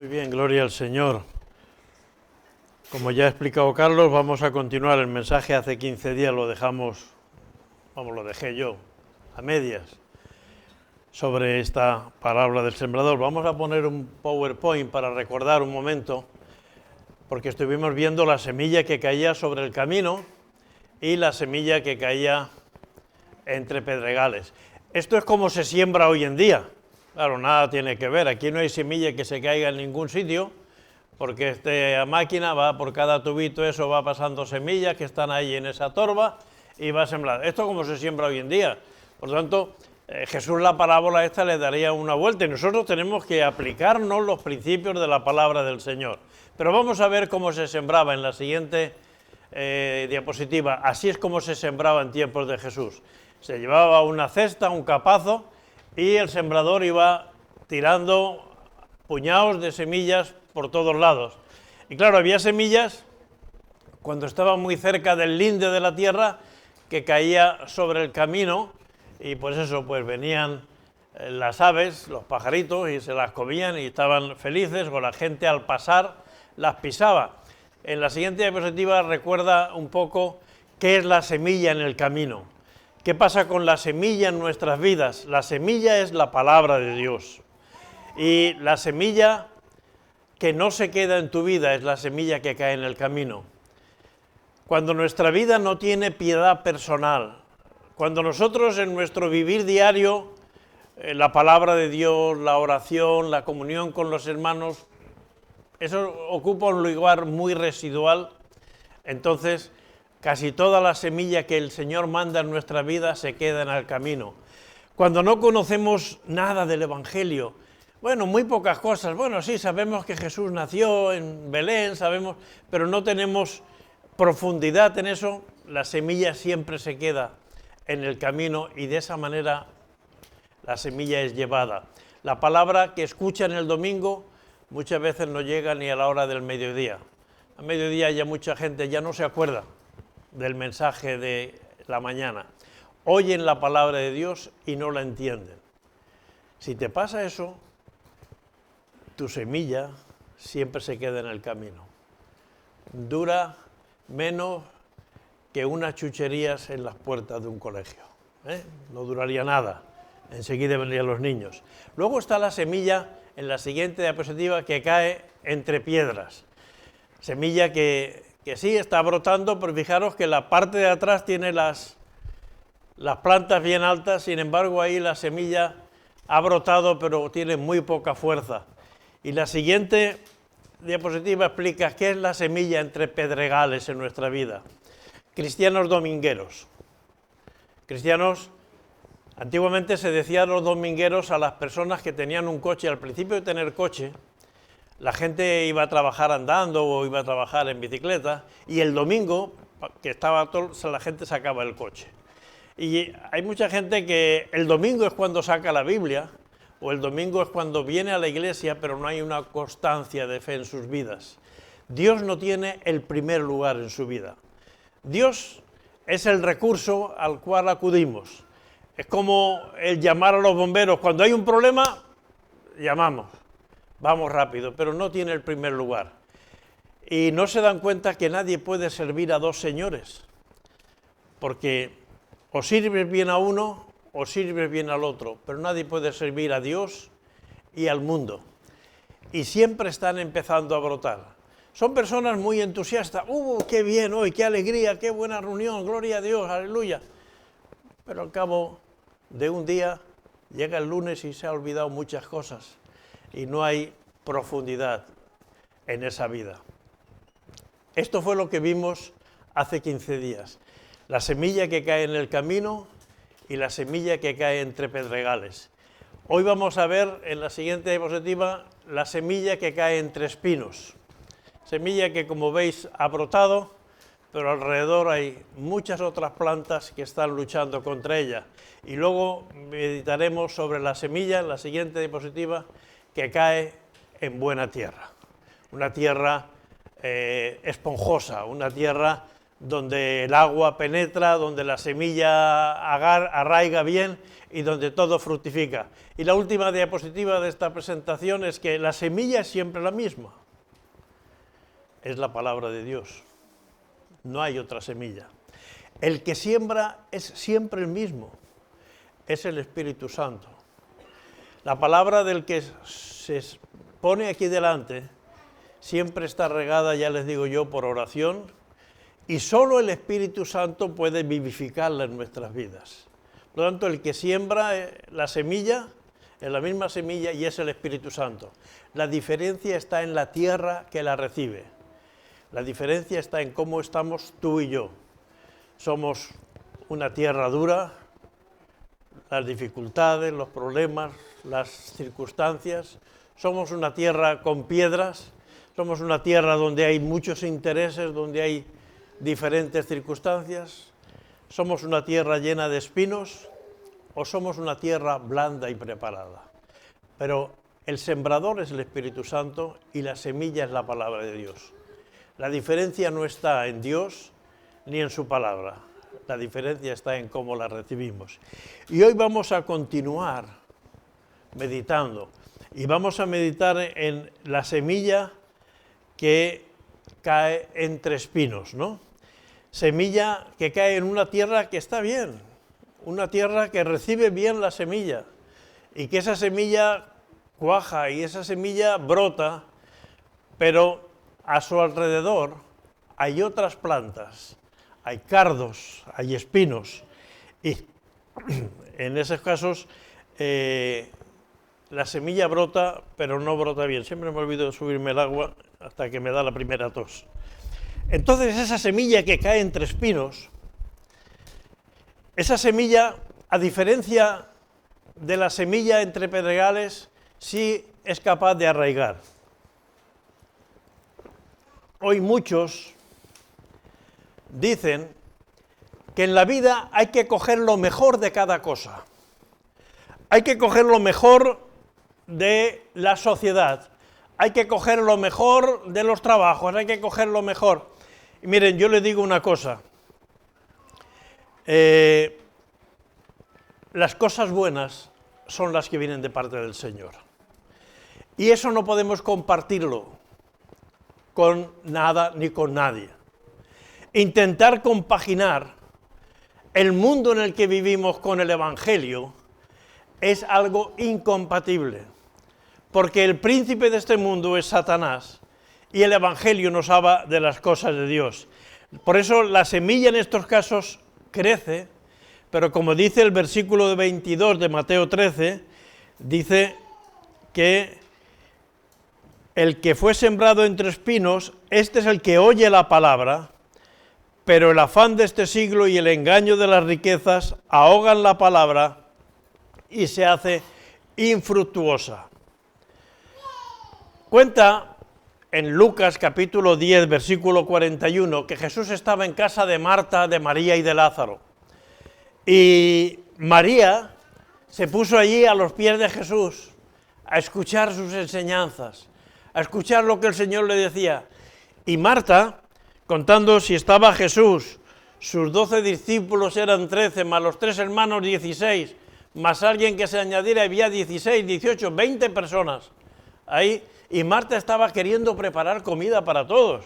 Muy bien, gloria al Señor. Como ya ha explicado Carlos, vamos a continuar el mensaje. Hace 15 días lo dejé yo, a medias, sobre esta parábola del sembrador. Vamos a poner un PowerPoint para recordar un momento, porque estuvimos viendo la semilla que caía sobre el camino y la semilla que caía entre pedregales. Esto es como se siembra hoy en día. Claro, nada tiene que ver. Aquí no hay semilla que se caiga en ningún sitio, porque esta máquina va por cada tubito, eso va pasando semillas que están ahí en esa torba y va a sembrar. Esto es como se siembra hoy en día. Por lo tanto, Jesús la parábola esta le daría una vuelta y nosotros tenemos que aplicarnos los principios de la palabra del Señor. Pero vamos a ver cómo se sembraba en la siguiente diapositiva. Así es como se sembraba en tiempos de Jesús. Se llevaba una cesta, un capazo, y el sembrador iba tirando puñados de semillas por todos lados. Y claro, había semillas, cuando estaba muy cerca del linde de la tierra, que caía sobre el camino, y pues eso, pues venían las aves, los pajaritos, y se las comían y estaban felices, o la gente al pasar las pisaba. En la siguiente diapositiva recuerda un poco qué es la semilla en el camino. ¿Qué pasa con la semilla en nuestras vidas? La semilla es la palabra de Dios. Y la semilla que no se queda en tu vida es la semilla que cae en el camino. Cuando nuestra vida no tiene piedad personal, cuando nosotros en nuestro vivir diario, la palabra de Dios, la oración, la comunión con los hermanos, eso ocupa un lugar muy residual, entonces casi toda la semilla que el Señor manda en nuestra vida se queda en el camino. Cuando no conocemos nada del Evangelio, bueno, muy pocas cosas, bueno, sí, sabemos que Jesús nació en Belén, sabemos, pero no tenemos profundidad en eso, la semilla siempre se queda en el camino y de esa manera la semilla es llevada. La palabra que escuchan el domingo muchas veces no llega ni a la hora del mediodía. A mediodía ya mucha gente ya no se acuerda del mensaje de la mañana. Oyen la palabra de Dios y no la entienden. Si te pasa eso, tu semilla siempre se queda en el camino. Dura menos que unas chucherías en las puertas de un colegio. No duraría nada. Enseguida vendrían los niños. Luego está la semilla en la siguiente diapositiva que cae entre piedras. Semilla que sí está brotando, pero fijaros que la parte de atrás tiene las plantas bien altas, sin embargo ahí la semilla ha brotado, pero tiene muy poca fuerza. Y la siguiente diapositiva explica qué es la semilla entre pedregales en nuestra vida. Cristianos domingueros. Cristianos, antiguamente se decía a los domingueros a las personas que tenían un coche. Al principio de tener coche, la gente iba a trabajar andando o iba a trabajar en bicicleta y el domingo, que estaba todo, la gente sacaba el coche. Y hay mucha gente que el domingo es cuando saca la Biblia o el domingo es cuando viene a la iglesia, pero no hay una constancia de fe en sus vidas. Dios no tiene el primer lugar en su vida. Dios es el recurso al cual acudimos. Es como el llamar a los bomberos. Cuando hay un problema, llamamos. Vamos rápido, pero no tiene el primer lugar. Y no se dan cuenta que nadie puede servir a dos señores, porque o sirves bien a uno o sirves bien al otro, pero nadie puede servir a Dios y al mundo. Y siempre están empezando a brotar. Son personas muy entusiastas. ¡Qué bien hoy! ¡Qué alegría! ¡Qué buena reunión! ¡Gloria a Dios! ¡Aleluya! Pero al cabo de un día llega el lunes y se ha olvidado muchas cosas. Y no hay profundidad en esa vida. Esto fue lo que vimos hace 15 días. La semilla que cae en el camino y la semilla que cae entre pedregales. Hoy vamos a ver en la siguiente diapositiva la semilla que cae entre espinos. Semilla que, como veis, ha brotado, pero alrededor hay muchas otras plantas que están luchando contra ella. Y luego meditaremos sobre la semilla en la siguiente diapositiva que cae en buena tierra, una tierra esponjosa, una tierra donde el agua penetra, donde la semilla arraiga bien y donde todo fructifica. Y la última diapositiva de esta presentación es que la semilla es siempre la misma. Es la palabra de Dios. No hay otra semilla. El que siembra es siempre el mismo. Es el Espíritu Santo. La palabra del que se pone aquí delante siempre está regada, ya les digo yo, por oración, y solo el Espíritu Santo puede vivificarla en nuestras vidas. Por lo tanto, el que siembra la semilla es la misma semilla y es el Espíritu Santo. La diferencia está en la tierra que la recibe. La diferencia está en cómo estamos tú y yo. Somos una tierra dura, las dificultades, los problemas, las circunstancias. Somos una tierra con piedras, somos una tierra donde hay muchos intereses, donde hay diferentes circunstancias. Somos una tierra llena de espinos o somos una tierra blanda y preparada. Pero el sembrador es el Espíritu Santo y la semilla es la palabra de Dios. La diferencia no está en Dios ni en su palabra. La diferencia está en cómo la recibimos. Y hoy vamos a continuar meditando. Y vamos a meditar en la semilla que cae entre espinos, ¿no? Semilla que cae en una tierra que está bien, una tierra que recibe bien la semilla y que esa semilla cuaja y esa semilla brota, pero a su alrededor hay otras plantas, hay cardos, hay espinos y en esos casos la semilla brota, pero no brota bien. Siempre me olvido de subirme el agua hasta que me da la primera tos. Entonces esa semilla que cae entre espinos, esa semilla, a diferencia de la semilla entre pedregales, sí es capaz de arraigar. Hoy muchos dicen que en la vida hay que coger lo mejor de cada cosa. Hay que coger lo mejor de la sociedad. Hay que coger lo mejor de los trabajos. Hay que coger lo mejor. Y miren, yo les digo una cosa. Las cosas buenas son las que vienen de parte del Señor. Y eso no podemos compartirlo con nada ni con nadie. Intentar compaginar el mundo en el que vivimos con el Evangelio es algo incompatible, porque el príncipe de este mundo es Satanás y el Evangelio nos habla de las cosas de Dios. Por eso la semilla en estos casos crece, pero como dice el versículo 22 de Mateo 13, dice que el que fue sembrado entre espinos, este es el que oye la palabra, pero el afán de este siglo y el engaño de las riquezas ahogan la palabra y se hace infructuosa. Cuenta en Lucas capítulo 10, versículo 41, que Jesús estaba en casa de Marta, de María y de Lázaro. Y María se puso allí a los pies de Jesús a escuchar sus enseñanzas, a escuchar lo que el Señor le decía. Y Marta, contando si estaba Jesús, sus 12 discípulos eran 13, más los 3 hermanos 16, más alguien que se añadiera, había 16, 18, 20 personas ahí, y Marta estaba queriendo preparar comida para todos.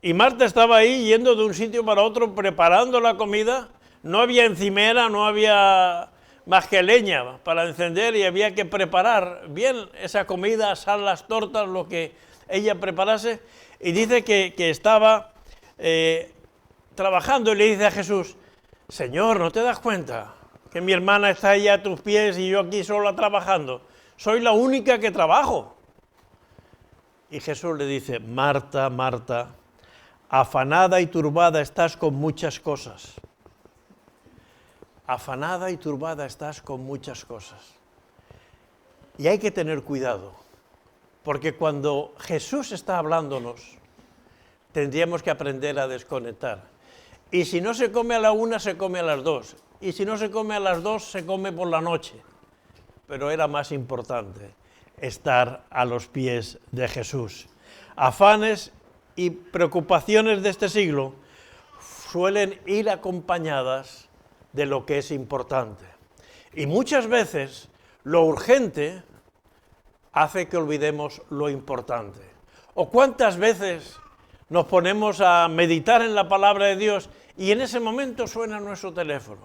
Y Marta estaba ahí yendo de un sitio para otro preparando la comida, no había encimera, no había más que leña para encender y había que preparar bien esa comida, asar las tortas, lo que ella preparase, y dice que estaba trabajando y le dice a Jesús: Señor, ¿no te das cuenta que mi hermana está ahí a tus pies y yo aquí sola trabajando? Soy la única que trabajo. Y Jesús le dice: Marta, Marta, afanada y turbada estás con muchas cosas. Afanada y turbada estás con muchas cosas. Y hay que tener cuidado, porque cuando Jesús está hablándonos, tendríamos que aprender a desconectar. Y si no se come a la 1, se come a las 2. Y si no se come a las 2, se come por la noche. Pero era más importante estar a los pies de Jesús. Afanes y preocupaciones de este siglo suelen ir acompañadas de lo que es importante. Y muchas veces lo urgente hace que olvidemos lo importante. ¿O cuántas veces nos ponemos a meditar en la palabra de Dios y en ese momento suena nuestro teléfono?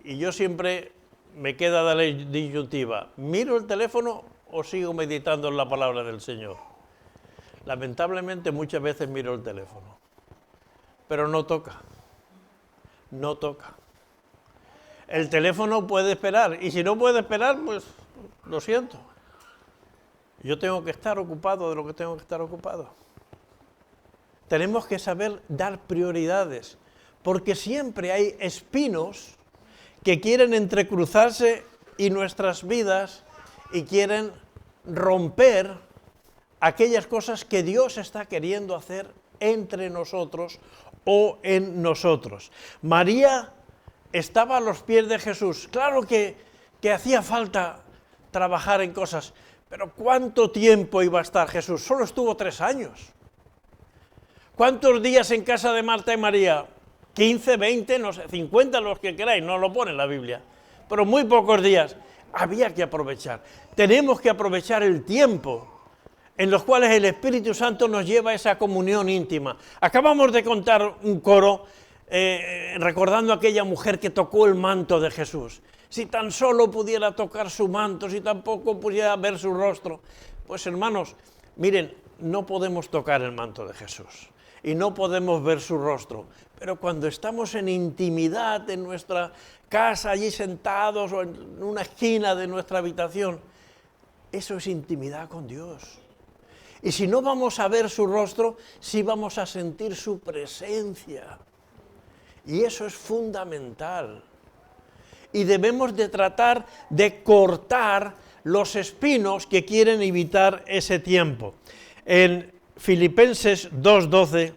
Y yo siempre me queda la disyuntiva, ¿miro el teléfono o sigo meditando en la palabra del Señor? Lamentablemente muchas veces miro el teléfono, pero no toca, no toca. El teléfono puede esperar, y si no puede esperar, pues lo siento. Yo tengo que estar ocupado de lo que tengo que estar ocupado. Tenemos que saber dar prioridades, porque siempre hay espinos que quieren entrecruzarse en nuestras vidas y quieren romper aquellas cosas que Dios está queriendo hacer entre nosotros o en nosotros. María estaba a los pies de Jesús. Claro que hacía falta trabajar en cosas, pero ¿cuánto tiempo iba a estar Jesús? Solo estuvo 3 años. ¿Cuántos días en casa de Marta y María? 15, 20, no sé, 50, los que queráis, no lo pone en la Biblia, pero muy pocos días. Había que aprovechar. Tenemos que aprovechar el tiempo en los cuales el Espíritu Santo nos lleva a esa comunión íntima. Acabamos de contar un coro recordando a aquella mujer que tocó el manto de Jesús. Si tan solo pudiera tocar su manto, si tampoco pudiera ver su rostro. Pues hermanos, miren, no podemos tocar el manto de Jesús y no podemos ver su rostro, pero cuando estamos en intimidad en nuestra casa, allí sentados o en una esquina de nuestra habitación, eso es intimidad con Dios. Y si no vamos a ver su rostro, sí vamos a sentir su presencia. Y eso es fundamental. Y debemos de tratar de cortar los espinos que quieren evitar ese tiempo. En Filipenses 2:12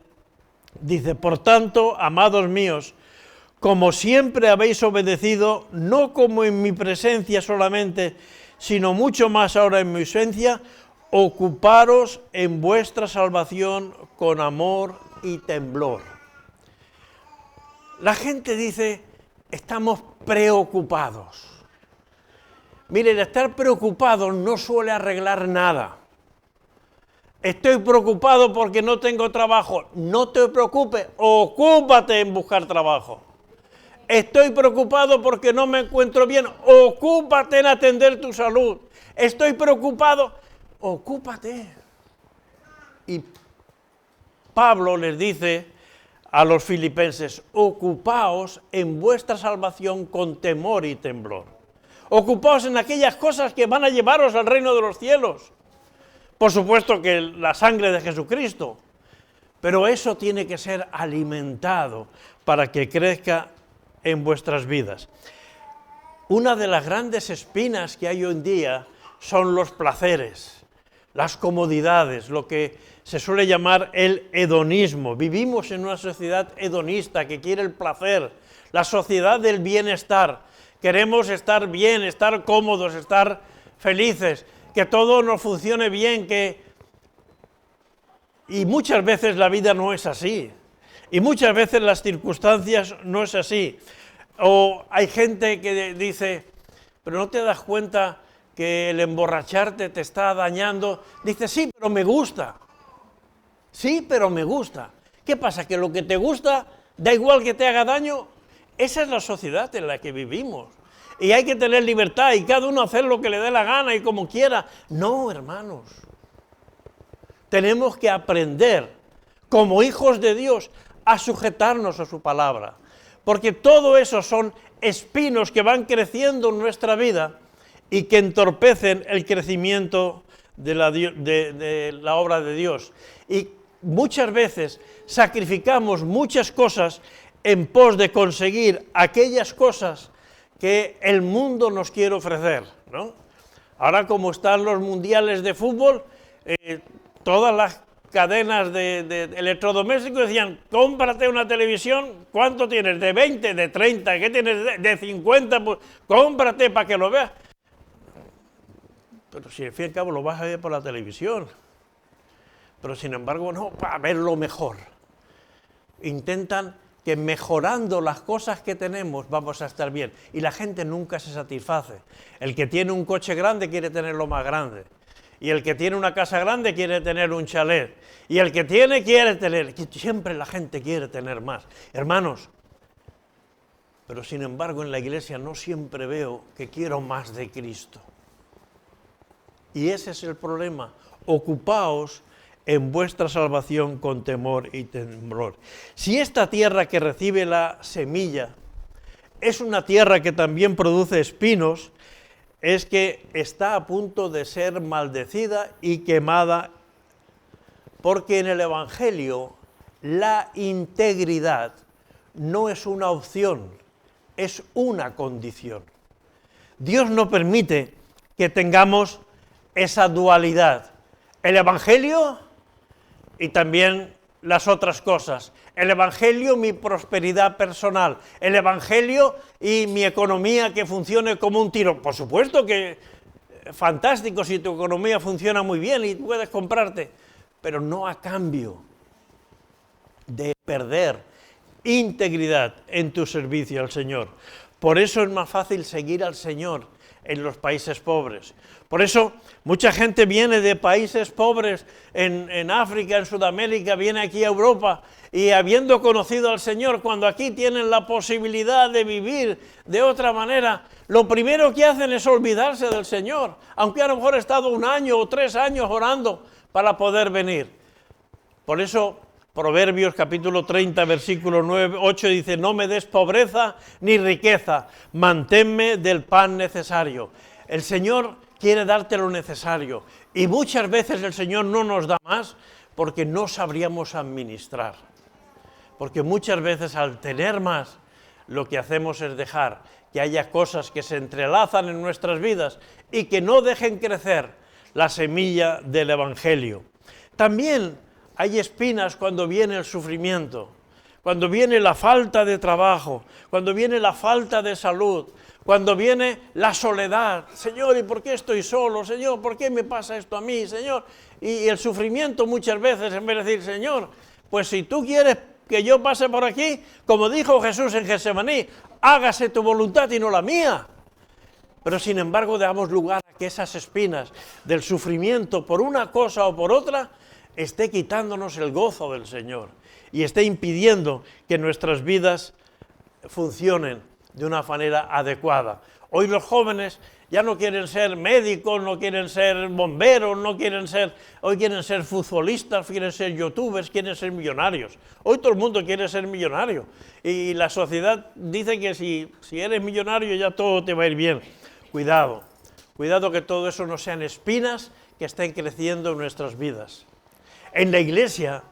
dice, por tanto, amados míos, como siempre habéis obedecido, no como en mi presencia solamente, sino mucho más ahora en mi ausencia, ocuparos en vuestra salvación con amor y temblor. La gente dice, estamos preocupados. Miren, estar preocupados no suele arreglar nada. Estoy preocupado porque no tengo trabajo. No te preocupes, ocúpate en buscar trabajo. Estoy preocupado porque no me encuentro bien. Ocúpate en atender tu salud. Estoy preocupado. Ocúpate. Y Pablo les dice a los filipenses, ocupaos en vuestra salvación con temor y temblor. Ocupaos en aquellas cosas que van a llevaros al reino de los cielos. Por supuesto que la sangre de Jesucristo, pero eso tiene que ser alimentado para que crezca en vuestras vidas. Una de las grandes espinas que hay hoy en día son los placeres, las comodidades, lo que se suele llamar el hedonismo. Vivimos en una sociedad hedonista que quiere el placer, la sociedad del bienestar. Queremos estar bien, estar cómodos, estar felices, que todo nos funcione bien, y muchas veces la vida no es así, y muchas veces las circunstancias no es así. O hay gente que dice, pero no te das cuenta que el emborracharte te está dañando. Dice, sí, pero me gusta. Sí, pero me gusta. ¿Qué pasa? ¿Que lo que te gusta da igual que te haga daño? Esa es la sociedad en la que vivimos. Y hay que tener libertad y cada uno hacer lo que le dé la gana y como quiera. No, hermanos. Tenemos que aprender, como hijos de Dios, a sujetarnos a su palabra. Porque todo eso son espinos que van creciendo en nuestra vida y que entorpecen el crecimiento de la obra de Dios. Y muchas veces sacrificamos muchas cosas en pos de conseguir aquellas cosas que el mundo nos quiere ofrecer, ¿no? Ahora, como están los mundiales de fútbol, todas las cadenas de electrodomésticos decían, cómprate una televisión, ¿cuánto tienes? ¿De 20? ¿De 30? ¿Qué tienes? ¿De 50? Pues cómprate para que lo veas. Pero si al fin y al cabo lo vas a ver por la televisión. Pero sin embargo, no, para verlo mejor. intentan que mejorando las cosas que tenemos vamos a estar bien. Y la gente nunca se satisface. El que tiene un coche grande quiere tenerlo más grande. Y el que tiene una casa grande quiere tener un chalet. Y el que tiene quiere tener. Siempre la gente quiere tener más. Hermanos, pero sin embargo en la iglesia no siempre veo que quiero más de Cristo. Y ese es el problema. Ocupaos en vuestra salvación con temor y temblor. Si esta tierra que recibe la semilla es una tierra que también produce espinos, es que está a punto de ser maldecida y quemada, porque en el Evangelio la integridad no es una opción, es una condición. Dios no permite que tengamos esa dualidad, el Evangelio y también las otras cosas. El Evangelio, mi prosperidad personal. El Evangelio y mi economía que funcione como un tiro. Por supuesto que fantástico si tu economía funciona muy bien y puedes comprarte, pero no a cambio de perder integridad en tu servicio al Señor. Por eso es más fácil seguir al Señor en los países pobres. Por eso mucha gente viene de países pobres en África, en Sudamérica, viene aquí a Europa y habiendo conocido al Señor, cuando aquí tienen la posibilidad de vivir de otra manera, lo primero que hacen es olvidarse del Señor, aunque a lo mejor ha estado 1 año o 3 años orando para poder venir. Por eso Proverbios capítulo 30, versículo 8 dice, no me des pobreza ni riqueza, manténme del pan necesario. El Señor quiere darte lo necesario y muchas veces el Señor no nos da más porque no sabríamos administrar. Porque muchas veces al tener más, lo que hacemos es dejar que haya cosas que se entrelazan en nuestras vidas y que no dejen crecer la semilla del Evangelio. También hay espinas cuando viene el sufrimiento, cuando viene la falta de trabajo, cuando viene la falta de salud, cuando viene la soledad. Señor, ¿y por qué estoy solo? Señor, ¿por qué me pasa esto a mí? Señor, y el sufrimiento muchas veces, en vez de decir, Señor, pues si tú quieres que yo pase por aquí, como dijo Jesús en Getsemaní, hágase tu voluntad y no la mía. Pero sin embargo damos lugar a que esas espinas del sufrimiento por una cosa o por otra esté quitándonos el gozo del Señor y esté impidiendo que nuestras vidas funcionen de una manera adecuada. Hoy los jóvenes ya no quieren ser médicos, no quieren ser bomberos, hoy quieren ser futbolistas, quieren ser youtubers, quieren ser millonarios. Hoy todo el mundo quiere ser millonario y la sociedad dice que si eres millonario ya todo te va a ir bien. Cuidado que todo eso no sean espinas que estén creciendo en nuestras vidas. En la iglesia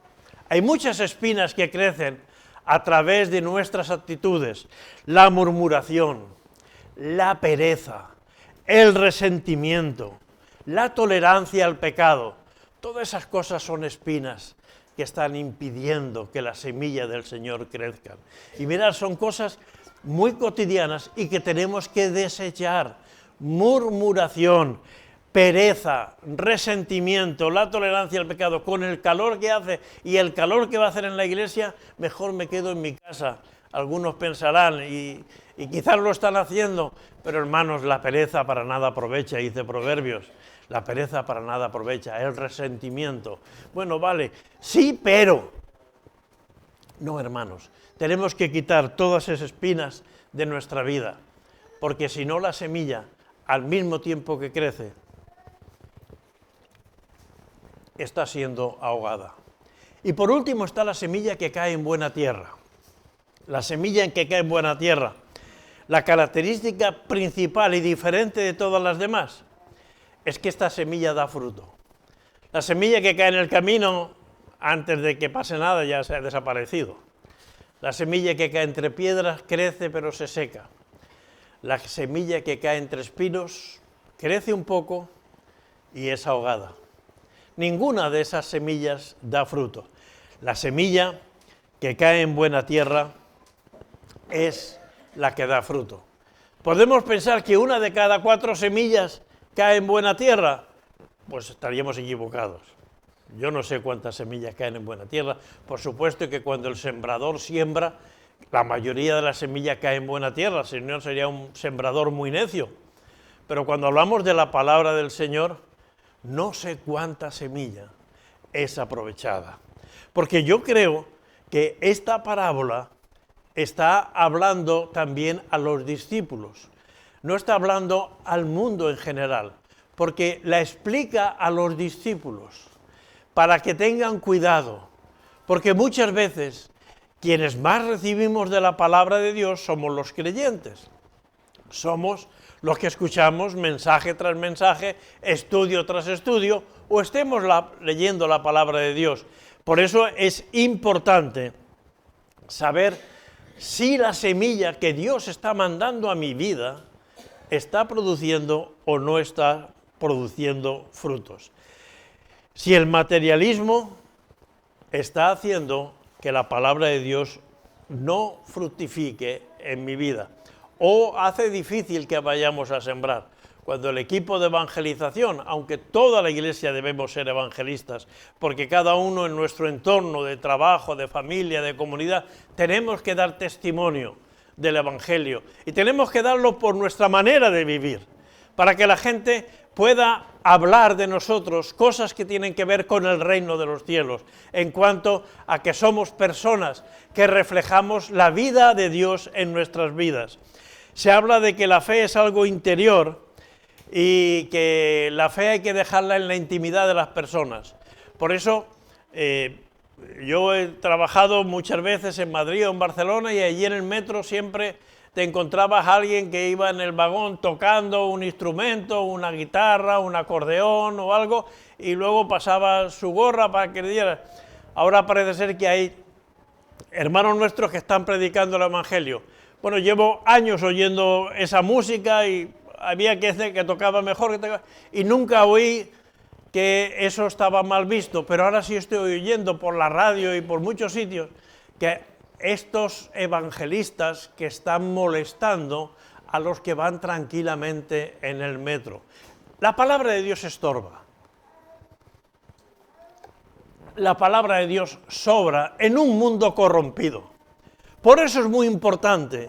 hay muchas espinas que crecen a través de nuestras actitudes, la murmuración, la pereza, el resentimiento, la tolerancia al pecado. Todas esas cosas son espinas que están impidiendo que la semilla del Señor crezca. Y mirad, son cosas muy cotidianas y que tenemos que desechar. Murmuración, pereza, resentimiento, la tolerancia al pecado, con el calor que hace y el calor que va a hacer en la iglesia, mejor me quedo en mi casa. Algunos pensarán, y quizás lo están haciendo, pero hermanos, la pereza para nada aprovecha, dice Proverbios, la pereza para nada aprovecha, el resentimiento. Bueno, vale, sí, pero... No, hermanos, tenemos que quitar todas esas espinas de nuestra vida, porque si no la semilla, al mismo tiempo que crece, está siendo ahogada. Y por último está la semilla que cae en buena tierra. La semilla en que cae en buena tierra, la característica principal y diferente de todas las demás, es que esta semilla da fruto. La semilla que cae en el camino, antes de que pase nada, ya se ha desaparecido. La semilla que cae entre piedras crece pero se seca. La semilla que cae entre espinos crece un poco y es ahogada. Ninguna de esas semillas da fruto. La semilla que cae en buena tierra es la que da fruto. ¿Podemos pensar que 1 de cada 4 semillas cae en buena tierra? Pues estaríamos equivocados. Yo no sé cuántas semillas caen en buena tierra. Por supuesto que cuando el sembrador siembra, la mayoría de las semillas caen en buena tierra, si no sería un sembrador muy necio. Pero cuando hablamos de la palabra del Señor, no sé cuánta semilla es aprovechada. Porque yo creo que esta parábola está hablando también a los discípulos. No está hablando al mundo en general, porque la explica a los discípulos para que tengan cuidado, porque muchas veces quienes más recibimos de la palabra de Dios somos los creyentes. Somos los que escuchamos mensaje tras mensaje, estudio tras estudio, o estemos leyendo la palabra de Dios. Por eso es importante saber si la semilla que Dios está mandando a mi vida está produciendo o no está produciendo frutos. Si el materialismo está haciendo que la palabra de Dios no fructifique en mi vida, o hace difícil que vayamos a sembrar, cuando el equipo de evangelización, aunque toda la iglesia debemos ser evangelistas, porque cada uno en nuestro entorno de trabajo, de familia, de comunidad, tenemos que dar testimonio del evangelio, y tenemos que darlo por nuestra manera de vivir, para que la gente pueda hablar de nosotros cosas que tienen que ver con el reino de los cielos, en cuanto a que somos personas que reflejamos la vida de Dios en nuestras vidas. Se habla de que la fe es algo interior y que la fe hay que dejarla en la intimidad de las personas. Por eso yo he trabajado muchas veces en Madrid o en Barcelona, y allí en el metro siempre te encontrabas a alguien que iba en el vagón tocando un instrumento, una guitarra, un acordeón o algo, y luego pasaba su gorra para que le diera. Ahora parece ser que hay hermanos nuestros que están predicando el evangelio. Bueno, llevo años oyendo esa música y había que tocaba mejor, y nunca oí que eso estaba mal visto, pero ahora sí estoy oyendo por la radio y por muchos sitios que estos evangelistas que están molestando a los que van tranquilamente en el metro. La palabra de Dios estorba. La palabra de Dios sobra en un mundo corrompido. Por eso es muy importante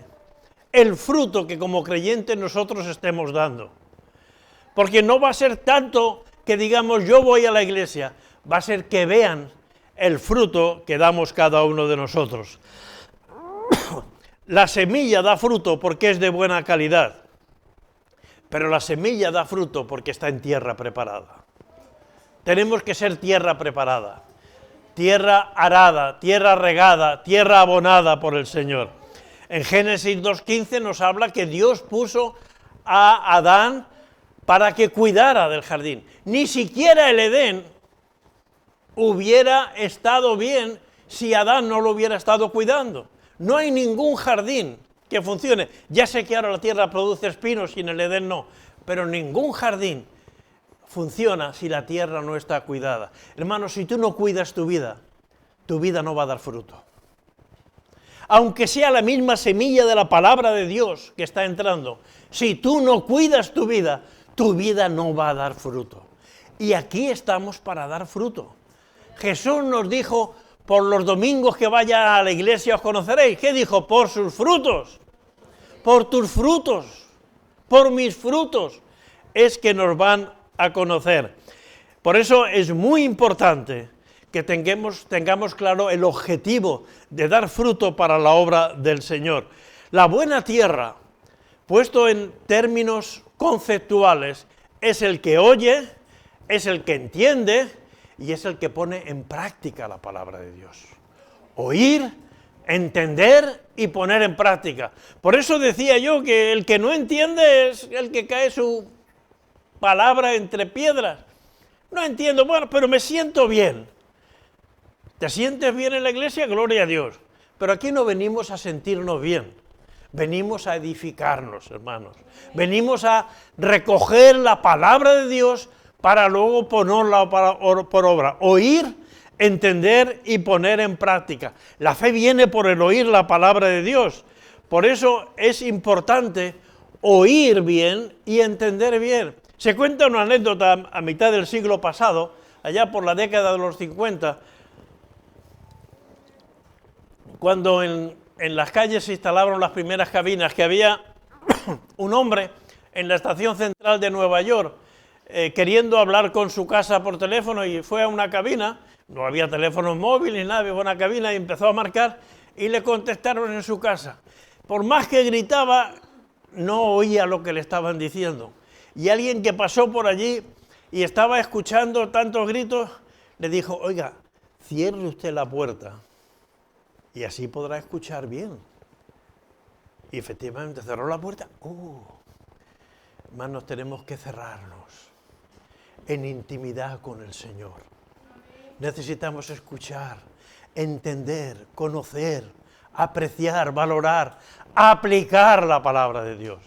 el fruto que como creyentes nosotros estemos dando. Porque no va a ser tanto que digamos yo voy a la iglesia, va a ser que vean el fruto que damos cada uno de nosotros. La semilla da fruto porque es de buena calidad, pero la semilla da fruto porque está en tierra preparada. Tenemos que ser tierra preparada, tierra arada, tierra regada, tierra abonada por el Señor. En Génesis 2:15 nos habla que Dios puso a Adán para que cuidara del jardín. Ni siquiera el Edén hubiera estado bien si Adán no lo hubiera estado cuidando. No hay ningún jardín que funcione. Ya sé que ahora la tierra produce espinos y en el Edén no, pero ningún jardín funciona si la tierra no está cuidada. Hermano, si tú no cuidas tu vida no va a dar fruto. Aunque sea la misma semilla de la palabra de Dios que está entrando, si tú no cuidas tu vida no va a dar fruto. Y aquí estamos para dar fruto. Jesús nos dijo, por los domingos que vaya a la iglesia os conoceréis. ¿Qué dijo? Por sus frutos. Por tus frutos. Por mis frutos. Es que nos van a conocer. Por eso es muy importante que tengamos claro el objetivo de dar fruto para la obra del Señor. La buena tierra, puesto en términos conceptuales, es el que oye, es el que entiende y es el que pone en práctica la palabra de Dios. Oír, entender y poner en práctica. Por eso decía yo que el que no entiende es el que cae su palabra entre piedras. No entiendo, bueno, pero me siento bien. ¿Te sientes bien en la iglesia? Gloria a Dios. Pero aquí no venimos a sentirnos bien. Venimos a edificarnos, hermanos. Venimos a recoger la palabra de Dios para luego ponerla por obra. Oír, entender y poner en práctica. La fe viene por el oír la palabra de Dios. Por eso es importante oír bien y entender bien. Se cuenta una anécdota a mitad del siglo pasado. allá por la década de los 50, cuando en las calles se instalaron las primeras cabinas, que había un hombre en la estación central de Nueva York queriendo hablar con su casa por teléfono y fue a una cabina, no había teléfonos móviles ni nada, había una cabina y empezó a marcar y le contestaron en su casa. Por más que gritaba, no oía lo que le estaban diciendo. Y alguien que pasó por allí y estaba escuchando tantos gritos, le dijo, oiga, cierre usted la puerta y así podrá escuchar bien. Y efectivamente cerró la puerta. Hermanos, tenemos que cerrarnos en intimidad con el Señor. Necesitamos escuchar, entender, conocer, apreciar, valorar, aplicar la palabra de Dios,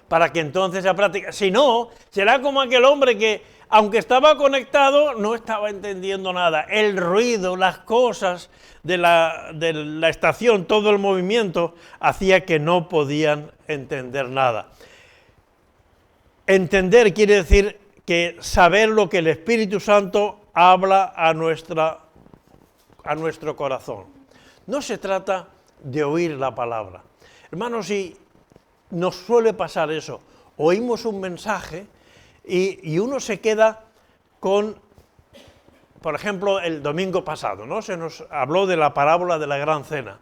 para que entonces se practique. Si no, será como aquel hombre que, aunque estaba conectado, no estaba entendiendo nada. El ruido, las cosas de la estación, todo el movimiento, hacía que no podían entender nada. Entender quiere decir que saber lo que el Espíritu Santo habla a nuestro corazón. No se trata de oír la palabra. Hermanos, si nos suele pasar eso, oímos un mensaje y uno se queda con, por ejemplo, el domingo pasado, ¿no? Se nos habló de la parábola de la gran cena.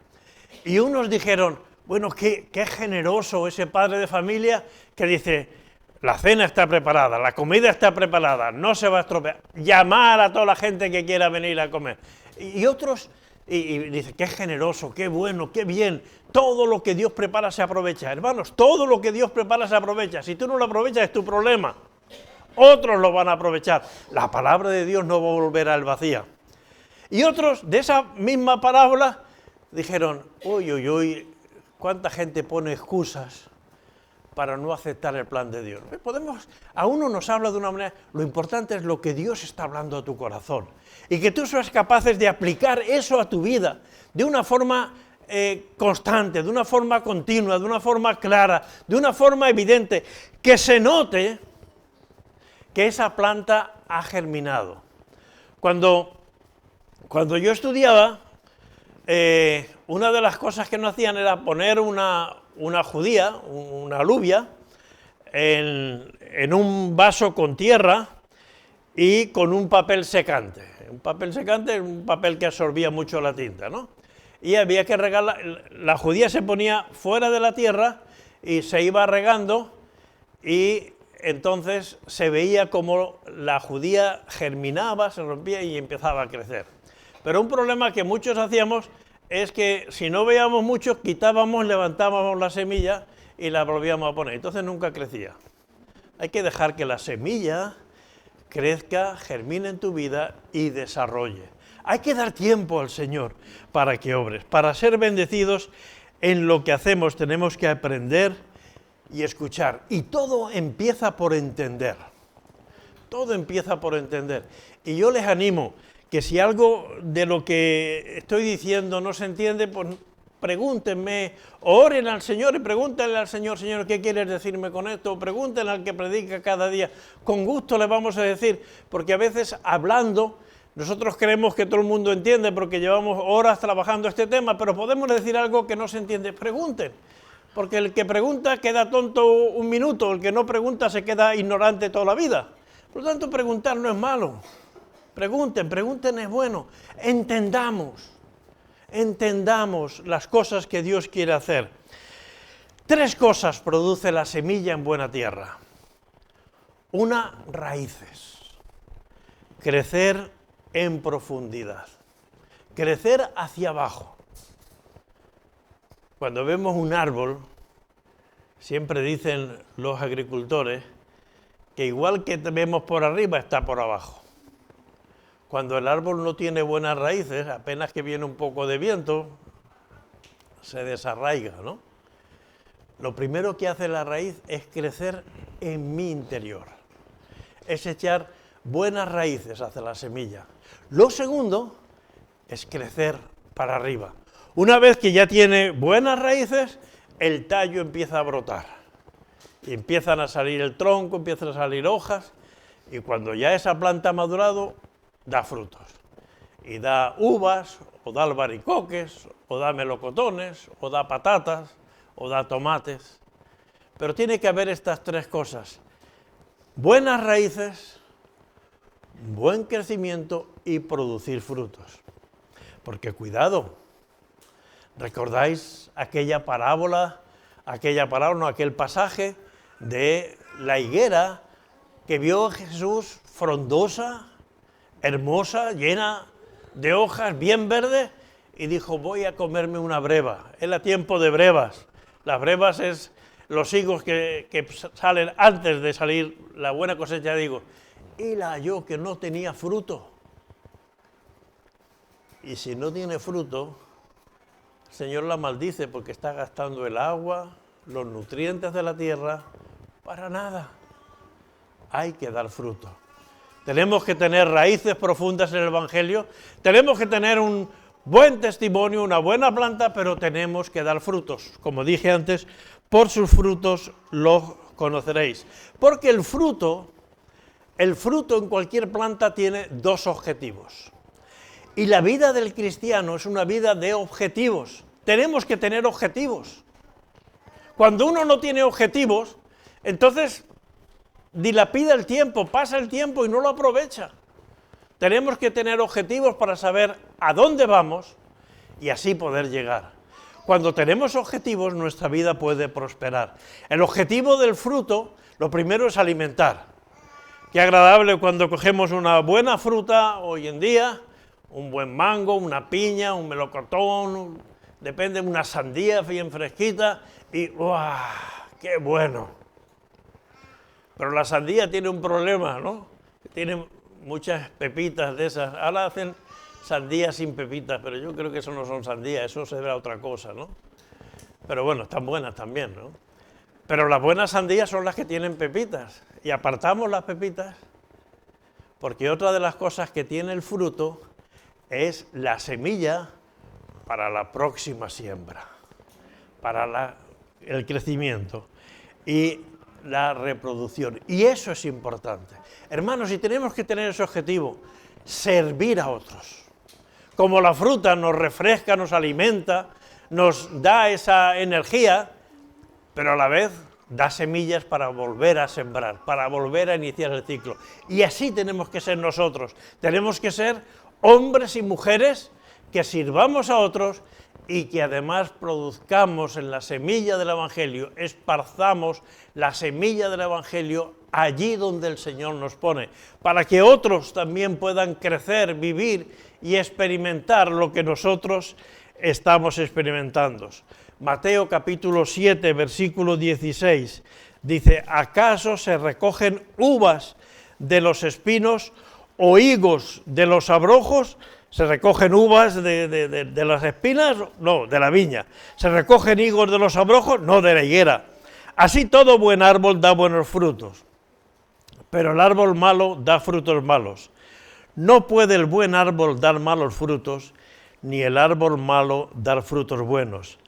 Y unos dijeron, bueno, qué generoso ese padre de familia que dice, la cena está preparada, la comida está preparada, no se va a estropear, llamar a toda la gente que quiera venir a comer. Y otros, y dice, qué generoso, qué bueno, qué bien, todo lo que Dios prepara se aprovecha. Hermanos, todo lo que Dios prepara se aprovecha. Si tú no lo aprovechas es tu problema. Otros lo van a aprovechar. La palabra de Dios no va a volver al vacío. Y otros de esa misma parábola dijeron, uy, cuánta gente pone excusas para no aceptar el plan de Dios. A uno nos habla de una manera, lo importante es lo que Dios está hablando a tu corazón y que tú seas capaces de aplicar eso a tu vida de una forma constante, de una forma continua, de una forma clara, de una forma evidente, que se note que esa planta ha germinado. Cuando yo estudiaba, una de las cosas que no hacían era poner una judía, una alubia, en un vaso con tierra y con un papel secante. Un papel secante es un papel que absorbía mucho la tinta, ¿no? Y había que regarla, la judía se ponía fuera de la tierra y se iba regando y entonces se veía como la judía germinaba, se rompía y empezaba a crecer. Pero un problema que muchos hacíamos es que si no veíamos mucho, quitábamos, levantábamos la semilla y la volvíamos a poner. Entonces nunca crecía. Hay que dejar que la semilla crezca, germine en tu vida y desarrolle. Hay que dar tiempo al Señor para que obres. Para ser bendecidos en lo que hacemos tenemos que aprender y escuchar. Y todo empieza por entender. Todo empieza por entender. Y yo les animo que si algo de lo que estoy diciendo no se entiende, pues pregúntenme, oren al Señor y pregúntenle al Señor, Señor, ¿qué quieres decirme con esto? Pregúntenle al que predica cada día. Con gusto le vamos a decir, porque a veces hablando, nosotros creemos que todo el mundo entiende porque llevamos horas trabajando este tema, pero podemos decir algo que no se entiende. Pregunten, porque el que pregunta queda tonto un minuto, el que no pregunta se queda ignorante toda la vida. Por lo tanto, preguntar no es malo. Pregunten es bueno. Entendamos las cosas que Dios quiere hacer. 3 cosas produce la semilla en buena tierra. Una, raíces. Crecer en profundidad. Crecer hacia abajo. Cuando vemos un árbol, siempre dicen los agricultores que igual que vemos por arriba, está por abajo. Cuando el árbol no tiene buenas raíces, apenas que viene un poco de viento, se desarraiga, ¿no? Lo primero que hace la raíz es crecer en mi interior. Es echar buenas raíces hacia la semilla. Lo segundo es crecer para arriba. Una vez que ya tiene buenas raíces, el tallo empieza a brotar. Y empiezan a salir el tronco, empiezan a salir hojas, y cuando ya esa planta ha madurado, da frutos. Y da uvas, o da albaricoques, o da melocotones, o da patatas, o da tomates. Pero tiene que haber estas tres cosas: buenas raíces, buen crecimiento y producir frutos. Porque cuidado, ¿recordáis aquel pasaje de la higuera que vio Jesús frondosa, hermosa, llena de hojas, bien verdes, y dijo: voy a comerme una breva? Era tiempo de brevas. Las brevas es los higos que salen antes de salir la buena cosecha de higos. Y la halló que no tenía fruto. Y si no tiene fruto, el Señor la maldice porque está gastando el agua, los nutrientes de la tierra, para nada. Hay que dar fruto. Tenemos que tener raíces profundas en el Evangelio, tenemos que tener un buen testimonio, una buena planta, pero tenemos que dar frutos. Como dije antes, por sus frutos los conoceréis. Porque el fruto en cualquier planta tiene dos objetivos. Y la vida del cristiano es una vida de objetivos. Tenemos que tener objetivos. Cuando uno no tiene objetivos, entonces dilapida el tiempo, pasa el tiempo y no lo aprovecha. Tenemos que tener objetivos para saber a dónde vamos y así poder llegar. Cuando tenemos objetivos, nuestra vida puede prosperar. El objetivo del fruto, lo primero es alimentar. Qué agradable cuando cogemos una buena fruta hoy en día, un buen mango, una piña, un melocotón, depende, una sandía bien fresquita y ¡guau! ¡Qué bueno! Pero la sandía tiene un problema, ¿no? Tiene muchas pepitas de esas. Ahora hacen sandías sin pepitas, pero yo creo que eso no son sandías, eso se ve a otra cosa, ¿no? Pero bueno, están buenas también, ¿no? Pero las buenas sandías son las que tienen pepitas. Y apartamos las pepitas porque otra de las cosas que tiene el fruto es la semilla para la próxima siembra, para el crecimiento y la reproducción. Y eso es importante. Hermanos, y tenemos que tener ese objetivo, servir a otros. Como la fruta nos refresca, nos alimenta, nos da esa energía, pero a la vez da semillas para volver a sembrar, para volver a iniciar el ciclo. Y así tenemos que ser nosotros. Tenemos que ser hombres y mujeres que sirvamos a otros y que además produzcamos en la semilla del Evangelio, esparzamos la semilla del Evangelio allí donde el Señor nos pone, para que otros también puedan crecer, vivir y experimentar lo que nosotros estamos experimentando. Mateo capítulo 7, versículo 16, dice: ¿acaso se recogen uvas de los espinos o higos de los abrojos? ¿Se recogen uvas de las espinas? No, de la viña. ¿Se recogen higos de los abrojos? No, de la higuera. Así todo buen árbol da buenos frutos, pero el árbol malo da frutos malos. No puede el buen árbol dar malos frutos, ni el árbol malo dar frutos buenos.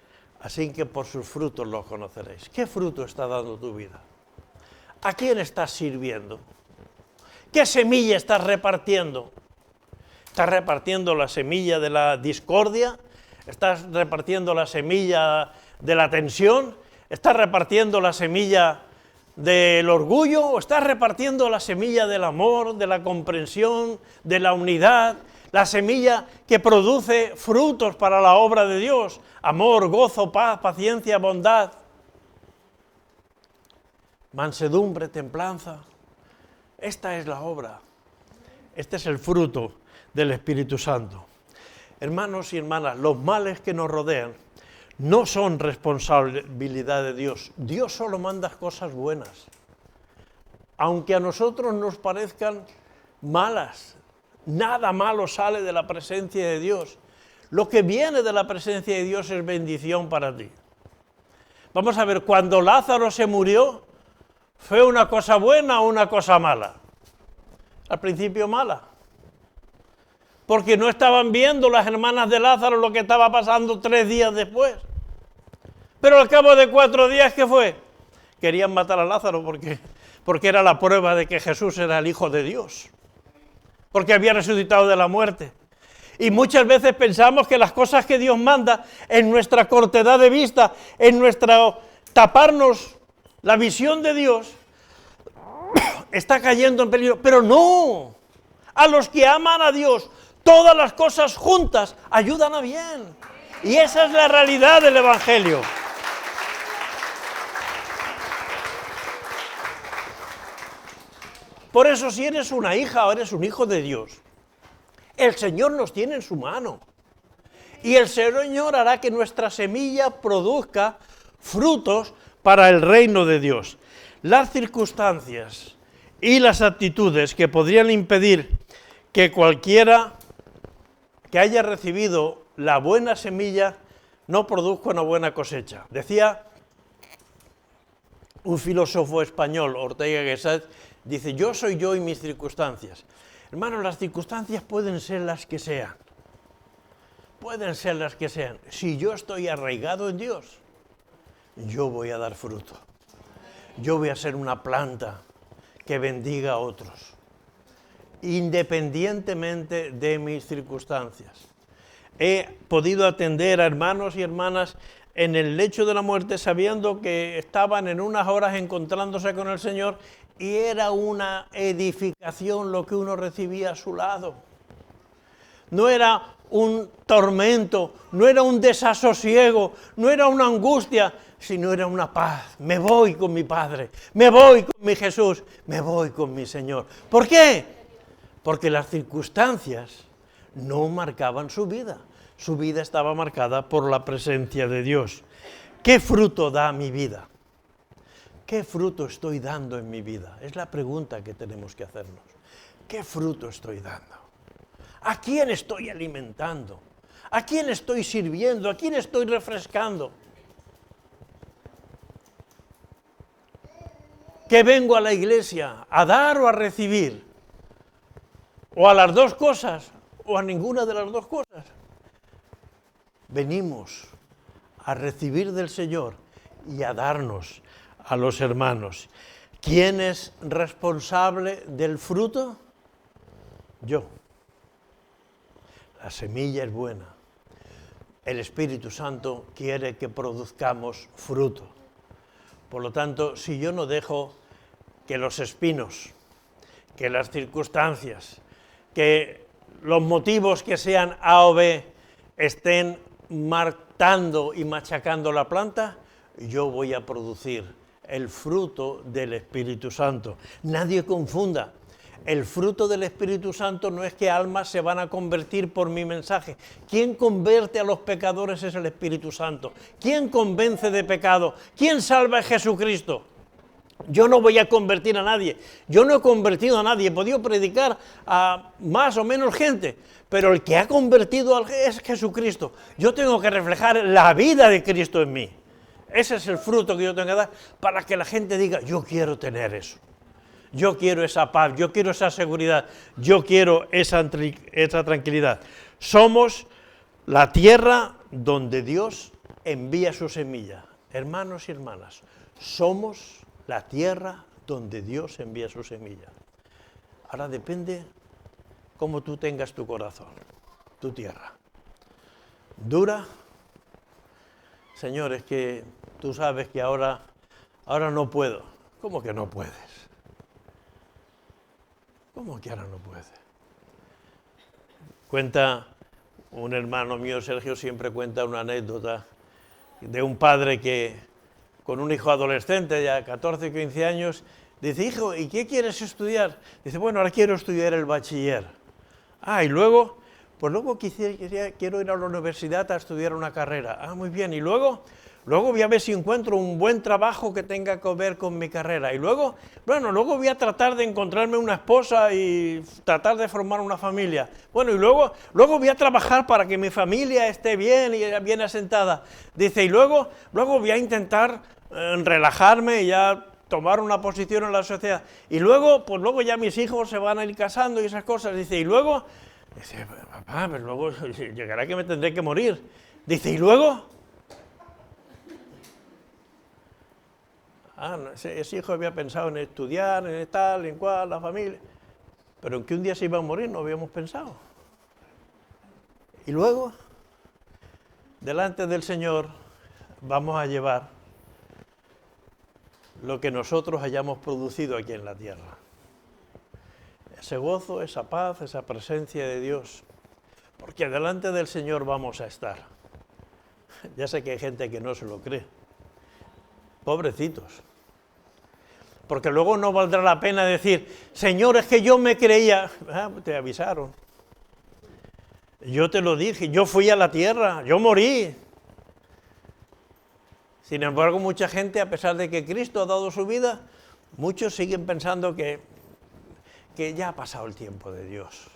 Así que por sus frutos los conoceréis. ¿Qué fruto está dando tu vida? ¿A quién estás sirviendo? ¿Qué semilla estás repartiendo? ¿Estás repartiendo la semilla de la discordia? ¿Estás repartiendo la semilla de la tensión? ¿Estás repartiendo la semilla del orgullo? ¿O estás repartiendo la semilla del amor, de la comprensión, de la unidad? La semilla que produce frutos para la obra de Dios: amor, gozo, paz, paciencia, bondad, mansedumbre, templanza. Esta es la obra, este es el fruto del Espíritu Santo. Hermanos y hermanas, los males que nos rodean no son responsabilidad de Dios. Dios solo manda cosas buenas, aunque a nosotros nos parezcan malas. Nada malo sale de la presencia de Dios. Lo que viene de la presencia de Dios es bendición para ti. Vamos a ver, cuando Lázaro se murió, ¿fue una cosa buena o una cosa mala? Al principio mala. Porque no estaban viendo las hermanas de Lázaro lo que estaba pasando 3 días después. Pero al cabo de 4 días, ¿qué fue? Querían matar a Lázaro porque era la prueba de que Jesús era el Hijo de Dios. porque había resucitado de la muerte. Y muchas veces pensamos que las cosas que Dios manda en nuestra cortedad de vista, en nuestra taparnos la visión de Dios, está cayendo en peligro. Pero no, a los que aman a Dios, todas las cosas juntas ayudan a bien. Y esa es la realidad del Evangelio. Por eso, si eres una hija o eres un hijo de Dios, el Señor nos tiene en su mano. Y el Señor hará que nuestra semilla produzca frutos para el reino de Dios. Las circunstancias y las actitudes que podrían impedir que cualquiera que haya recibido la buena semilla no produzca una buena cosecha. Decía un filósofo español, Ortega Gasset, dice, yo soy yo y mis circunstancias. Hermanos, las circunstancias pueden ser las que sean. Pueden ser las que sean. Si yo estoy arraigado en Dios, yo voy a dar fruto. Yo voy a ser una planta que bendiga a otros, independientemente de mis circunstancias. He podido atender a hermanos y hermanas en el lecho de la muerte sabiendo que estaban en unas horas encontrándose con el Señor y era una edificación lo que uno recibía a su lado. No era un tormento, no era un desasosiego, no era una angustia, sino era una paz. Me voy con mi Padre, me voy con mi Jesús, me voy con mi Señor. ¿Por qué? Porque las circunstancias no marcaban su vida. Su vida estaba marcada por la presencia de Dios. ¿Qué fruto da mi vida? ¿Qué fruto estoy dando en mi vida? Es la pregunta que tenemos que hacernos. ¿Qué fruto estoy dando? ¿A quién estoy alimentando? ¿A quién estoy sirviendo? ¿A quién estoy refrescando? ¿Qué vengo a la iglesia? ¿A dar o a recibir? ¿O a las dos cosas? ¿O a ninguna de las dos cosas? Venimos a recibir del Señor y a darnos a los hermanos. ¿Quién es responsable del fruto? Yo. La semilla es buena. El Espíritu Santo quiere que produzcamos fruto. Por lo tanto, si yo no dejo que los espinos, que las circunstancias, que los motivos que sean A o B estén marcando y machacando la planta, yo voy a producir el fruto del Espíritu Santo. Nadie confunda. El fruto del Espíritu Santo no es que almas se van a convertir por mi mensaje. ¿Quién convierte a los pecadores es el Espíritu Santo? ¿Quién convence de pecado? ¿Quién salva a Jesucristo? Yo no voy a convertir a nadie. Yo no he convertido a nadie. He podido predicar a más o menos gente, pero el que ha convertido es Jesucristo. Yo tengo que reflejar la vida de Cristo en mí. Ese es el fruto que yo tengo que dar para que la gente diga, yo quiero tener eso. Yo quiero esa paz, yo quiero esa seguridad, yo quiero esa tranquilidad. Somos la tierra donde Dios envía su semilla. Hermanos y hermanas, somos la tierra donde Dios envía su semilla. Ahora depende cómo tú tengas tu corazón, tu tierra. Dura. Señor, es que tú sabes que ahora no puedo. ¿Cómo que no puedes? ¿Cómo que ahora no puede? Cuenta un hermano mío, Sergio, siempre cuenta una anécdota de un padre que con un hijo adolescente, ya 14 o 15 años, dice, hijo, ¿y qué quieres estudiar? Dice, bueno, ahora quiero estudiar el bachiller. Ah, y luego, pues luego quiero ir a la universidad a estudiar una carrera. Ah, muy bien, y luego voy a ver si encuentro un buen trabajo que tenga que ver con mi carrera. Y luego voy a tratar de encontrarme una esposa y tratar de formar una familia. Bueno, y luego voy a trabajar para que mi familia esté bien y bien asentada. Dice, y luego voy a intentar relajarme y ya tomar una posición en la sociedad. Y luego ya mis hijos se van a ir casando y esas cosas. Dice, y luego, dice, papá, pero luego llegará que me tendré que morir. Dice, y luego... ese hijo había pensado en estudiar, en tal, en cual, la familia. pero en que un día se iba a morir no habíamos pensado. Y luego, delante del Señor, vamos a llevar lo que nosotros hayamos producido aquí en la tierra. Ese gozo, esa paz, esa presencia de Dios. Porque delante del Señor vamos a estar. Ya sé que hay gente que no se lo cree. Pobrecitos. Porque luego no valdrá la pena decir, Señor, es que yo me creía. Ah, te avisaron. Yo te lo dije, yo fui a la tierra, yo morí. Sin embargo, mucha gente, a pesar de que Cristo ha dado su vida, muchos siguen pensando que ya ha pasado el tiempo de Dios,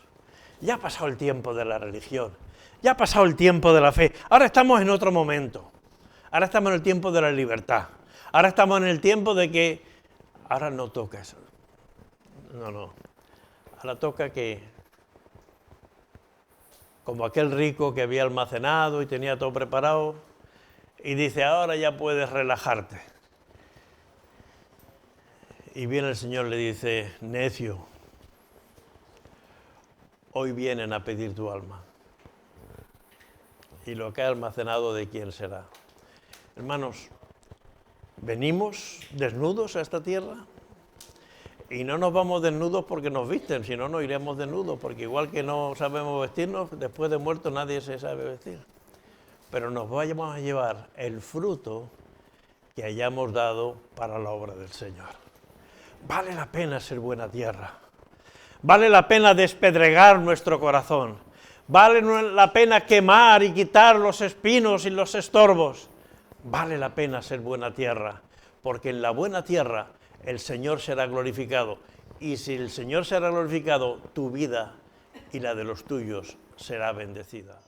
ya ha pasado el tiempo de la religión, ya ha pasado el tiempo de la fe. Ahora estamos en otro momento, ahora estamos en el tiempo de la libertad, ahora estamos en el tiempo de que, ahora no toca eso, no, ahora toca que, como aquel rico que había almacenado y tenía todo preparado, y dice, ahora ya puedes relajarte. Y viene el Señor y le dice, necio, hoy vienen a pedir tu alma. Y lo que ha almacenado, ¿de quién será? Hermanos, venimos desnudos a esta tierra y no nos vamos desnudos porque nos visten, si no, no iremos desnudos, porque igual que no sabemos vestirnos, después de muertos nadie se sabe vestir. Pero nos vamos a llevar el fruto que hayamos dado para la obra del Señor. Vale la pena ser buena tierra. Vale la pena despedregar nuestro corazón. Vale la pena quemar y quitar los espinos y los estorbos. Vale la pena ser buena tierra, porque en la buena tierra el Señor será glorificado. Y si el Señor será glorificado, tu vida y la de los tuyos será bendecida.